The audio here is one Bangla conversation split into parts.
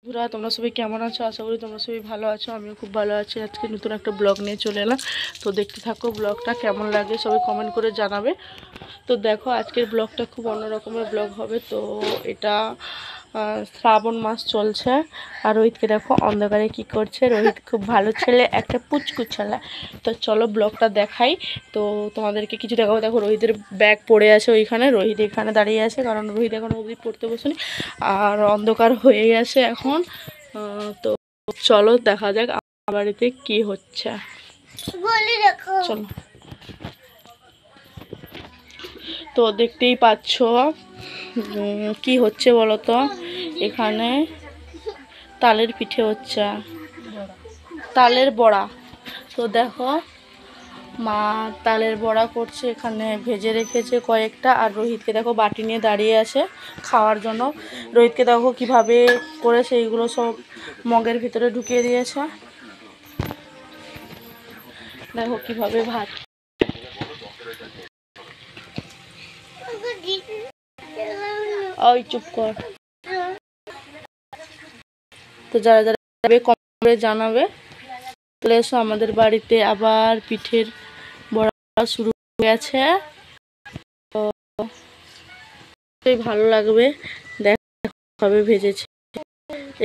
বন্ধুরা তোমরা সবাই কেমন আছো? আশা করি তোমরা সবাই ভালো আছো। আমিও খুব ভালো আছি। আজকে নতুন একটা ব্লগ নিয়ে চলে এলাম। তো দেখতে থাকো ব্লগটা, কেমন লাগে সবাই কমেন্ট করে জানাবে। তো দেখো আজকের ব্লগটা খুব অন্যরকমের ব্লগ হবে। তো এটা শ্রাবণ মাস চলছে। আর রোহিতকে দেখো অন্ধকারে কি করছে। রোহিত খুব ভালো ছেলে, একটা পুচকু ছেলে। তো চলো ব্লগটা দেখাই। তো তোমাদেরকে কিছু দেখাবো। দেখো রোহিতের ব্যাগ পড়ে আছে ওইখানে, রোহিত এখানে দাঁড়িয়ে আছে কারণ রোহিত এখন অবধি পড়তে বসেনি। আর অন্ধকার হয়ে গেছে এখন। তো চলো দেখা যাক আমার বাড়িতে কি হচ্ছে। চলো। তো দেখতেই পাচ্ছ কি হচ্ছে বলো তো। এখানে তালের পিঠে হচ্ছে, তালের বড়া। তো দেখো মা তালের বড়া করছে, এখানে ভেজে রেখেছে কয়েকটা। আর রোহিতকে দেখো বাটি নিয়ে দাঁড়িয়ে আছে খাওয়ার জন্য। রোহিতকে দেখো কিভাবে করে সেইগুলো সব মগের ভিতরে ঢুকিয়ে দিয়েছে। দেখো কিভাবে ভাত। ওই চুপ কর। তো যারা যারা যাবে কমেন্ট করে জানাবে। চলে এসো আমাদের বাড়িতে, আবার পিঠের বড়া শুরু হয়ে গেছে। তো ভালো লাগবে। দেখ কবে ভেজেছে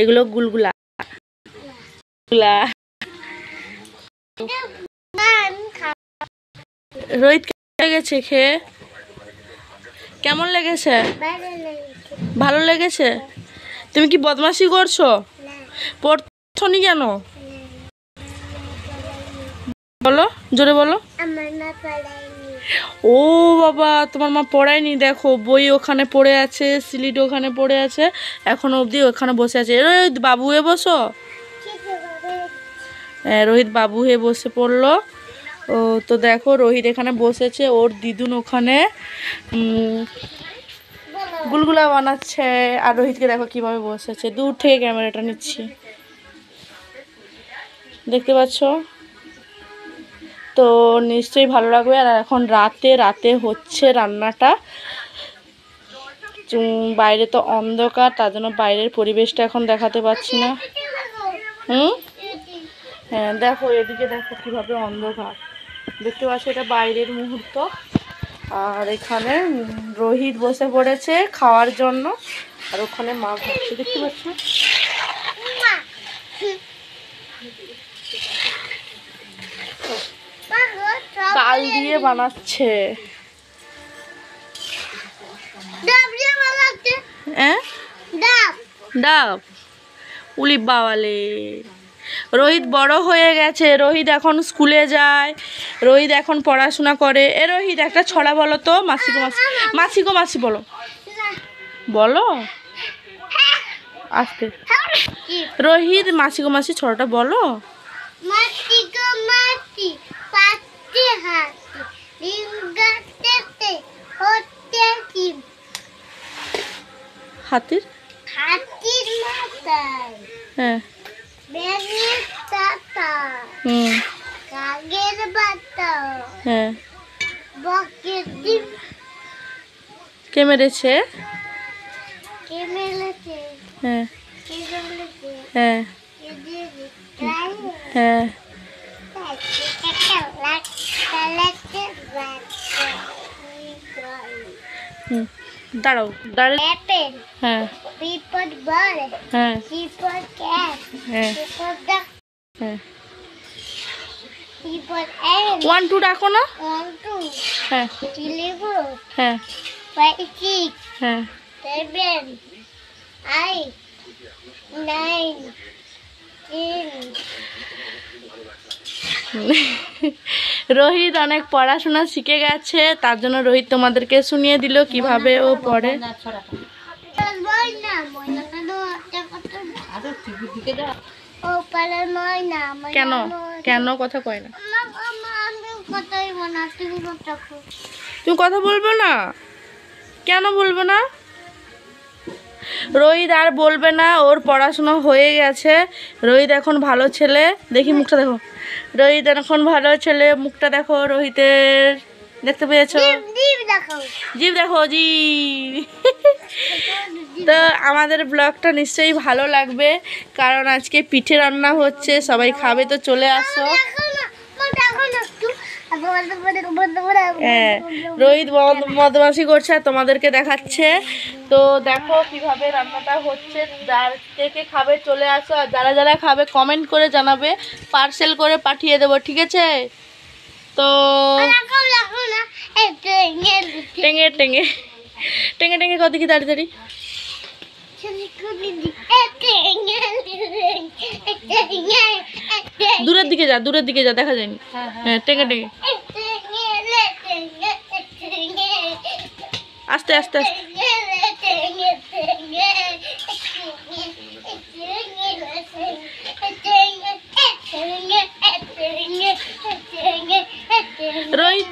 এগুলো, গুলগুলা রোহিত কেমন লেগেছে খেয়ে? কেমন লেগেছে? ভালো লেগেছে। তুমি কি বদমাশি করছো? পড়ছো নি কেন? বলো, জোরে বলো। ও বাবা, তোমার মা পড়ায়নি। দেখো বই ওখানে পড়ে আছে, স্লিট ওখানে পড়ে আছে, এখনো অবধি ওখানে বসে আছে। রোহিত বাবু হয়ে বসো। হ্যাঁ রোহিত বাবু হয়ে বসে পড়লো। ও তো দেখো রোহিত এখানে বসেছে, ওর দিদুন ওখানে গুলগুলা বানাচ্ছে। আর রোহিতকে দেখো কিভাবে বসেছে, দূর থেকে ক্যামেরাটা নিচ্ছি, দেখতে পাচ্ছ? তো নিশ্চয়ই ভালো লাগবে। আর এখন রাতে হচ্ছে রান্নাটা। বাইরে তো অন্ধকার, তার জন্য বাইরের পরিবেশটা এখন দেখাতে পাচ্ছি না। হ্যাঁ দেখো এদিকে দেখো কিভাবে অন্ধকার, দেখতে পাচ্ছ? এটা বাইরের মুহূর্ত। আর এখানে রোহিত বসে পড়েছে খাওয়ার জন্য, আর ওখানে মা ভাবছে, দেখতে পাচ্ছ? তাল দিয়ে বানাচ্ছে। ডাব উলি বাওয়ালে। রোহিত বড় হয়ে গেছে, রোহিত এখন স্কুলে যায়, রোহিত এখন পড়াশোনা করে। এ রোহিত একটা ছড়া বলো তো। মাসি গো মাসি বলো, বলো আস্তে। রোহিত মাসি গো মাসি ছড়াটা বলো। হাতির হ্যাঁ হ্যাঁ। কে মেরেছে? হ্যাঁ হ্যাঁ হ্যাঁ। দাঁড়াও দাঁড়াও। হ্যাঁ হ্যাঁ হ্যাঁ হ্যাঁ। 1 2 ডাকো না। হ্যাঁ হ্যাঁ হ্যাঁ। রোহিত অনেক পড়াশোনা শিখে গেছে, তার জন্য রোহিত তোমাদেরকে শুনিয়ে দিল কিভাবে ও পড়ে। কেন কেন কথা কয় না? তুমি কথা বলবে না? কেন বলবে না? রোহিত আর বলবে না, ওর পড়াশোনা হয়ে গেছে। রোহিত এখন ভালো ছেলে। দেখি মুখটা দেখো, রোহিত এখন ভালো ছেলে, মুখটা দেখো রোহিতের। দেখতে পেয়েছো? জিভ দেখো, জিভ। তো আমাদের ব্লগটা নিশ্চয়ই ভালো লাগবে, কারণ আজকে পিঠে রান্না হচ্ছে, সবাই খাবে, তো চলে আসো। হ্যাঁ, রোহিত বদমাশি করছে আর তোমাদেরকে দেখাচ্ছে। তো দেখো কিভাবে রান্নাটা হচ্ছে, যার থেকে খাবে চলে আসো, আর যারা যারা খাবে কমেন্ট করে জানাবে, পার্সেল করে পাঠিয়ে দেবো, ঠিক আছে? তো টেঙে টেঙে টেঙে টেঙে কত কি তাড়াতাড়ি দূরের দিকে যা, দূরের দিকে যা, দেখা যায়নি। হ্যাঁ, টেঙে টেঙে আস্তে আস্তে আস্তে। রোহিত,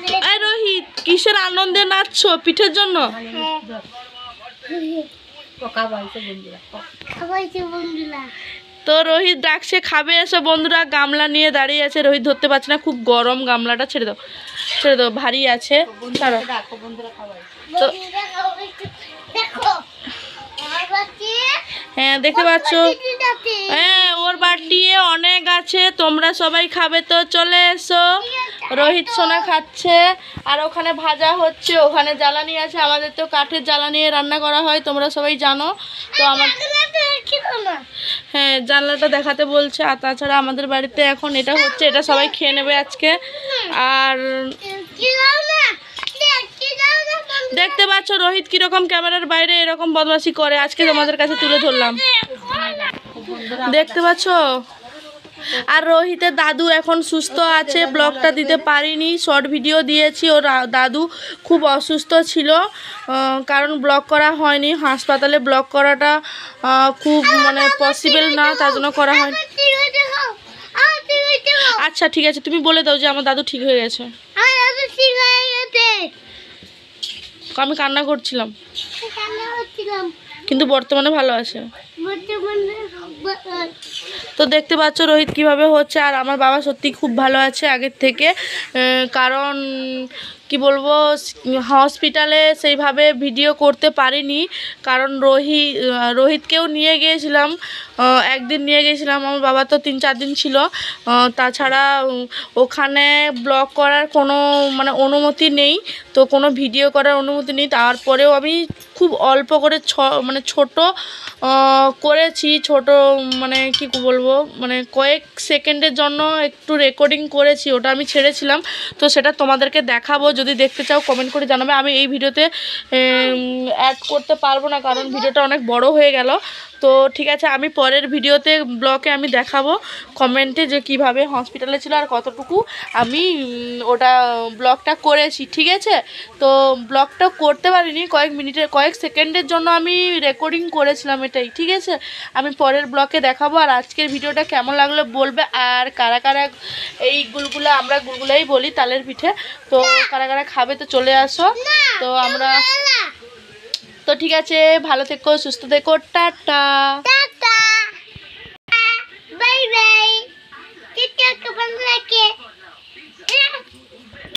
রোহিত কিসের আনন্দে নাচছো? পিঠের জন্য? তো রোহিত ডাকছে খাবে এসো বন্ধুরা, গামলা নিয়ে দাঁড়িয়ে আছে, রোহিত ধরতে পারছে না, খুব গরম গামলাটা, ছেড়ে দাও ছেড়ে দাও, ভারী আছে। তো হ্যাঁ, দেখতে পাচ্ছ, হ্যাঁ ওর বাটি অনেক আছে, তোমরা সবাই খাবে তো চলে এসো। রোহিত সোনা খাচ্ছে, আর ওখানে ভাজা হচ্ছে, ওখানে জ্বালানি আছে, আমাদের তো কাঠের জ্বালানি রান্না করা হয়, তোমরা সবাই জানো। তো আমার হ্যাঁ, জানলাটা দেখাতে বলছে। আর তাছাড়া আমাদের বাড়িতে এখন এটা হচ্ছে, এটা সবাই খেয়ে নেবে আজকে। আর দেখতে পাচ্ছ রোহিত কিরকম ক্যামেরার বাইরে এরকম বদমাশি করে, আজকে তোমাদের কাছে তুলে ধরলাম, দেখতে পাচ্ছ। আর রোহিতের দাদু এখন সুস্থ আছে, ব্লগটা দিতে পারিনি, শর্ট ভিডিও দিয়েছি। ওর দাদু খুব অসুস্থ ছিল, কারণ ব্লগ করা হয়নি, হাসপাতালে ব্লগ করাটা খুব মানে পসিবল না, তার জন্য করা হয়নি। আচ্ছা ঠিক আছে, তুমি বলে দাও যে আমার দাদু ঠিক হয়ে গেছে। আমি কান্না করছিলাম, কিন্তু বর্তমানে ভালো আছে। তো দেখতে পাচ্ছ রোহিত কিভাবে হচ্ছে, আর আমার বাবা সত্যি খুব ভালো আছে আগের থেকে, কারণ কি বলবো, হসপিটালে সেইভাবে ভিডিও করতে পারিনি, কারণ রোহিতকেও নিয়ে গিয়েছিলাম, একদিন নিয়ে গিয়েছিলাম, আমার বাবা তো 3-4 দিন ছিল। তাছাড়া ওখানে ব্লগ করার কোনো মানে অনুমতি নেই, তো কোনো ভিডিও করার অনুমতি নেই। তারপরেও আমি খুব অল্প করে মানে ছোট করেছি, ছোট মানে কি বলবো, মানে কয়েক সেকেন্ডের জন্য একটু রেকর্ডিং করেছি, ওটা আমি ছেড়েছিলাম, তো সেটা তোমাদেরকে দেখাবো, যদি দেখতে চাও কমেন্ট করে জানাবে। আমি এই ভিডিওতে অ্যাড করতে পারবো না, কারণ ভিডিওটা অনেক বড় হয়ে গেল। তো ঠিক আছে, আমি পরের ভিডিওতে ব্লগে আমি দেখাবো কমেন্টে যে কিভাবে হসপিটালে ছিল আর কতটুকু আমি ওটা ব্লগটা করেছি, ঠিক আছে? তো ব্লগটা করতে পারিনি, কয়েক সেকেন্ডের জন্য আমি রেকর্ডিং করেছিলাম এটাই, ঠিক আছে? আমি পরের ব্লগে দেখাবো। আর আজকের ভিডিওটা কেমন লাগলো বলবে, আর কারা কারা এই গুলগুলা, আমরা গুলগুলাই বলি তালের পিঠে, তো কারা কারা খাবে তো চলে আসো। তো আমরা তো ঠিক আছে, ভালো থেকো, সুস্থ থেকো, টাটা বাই বাই।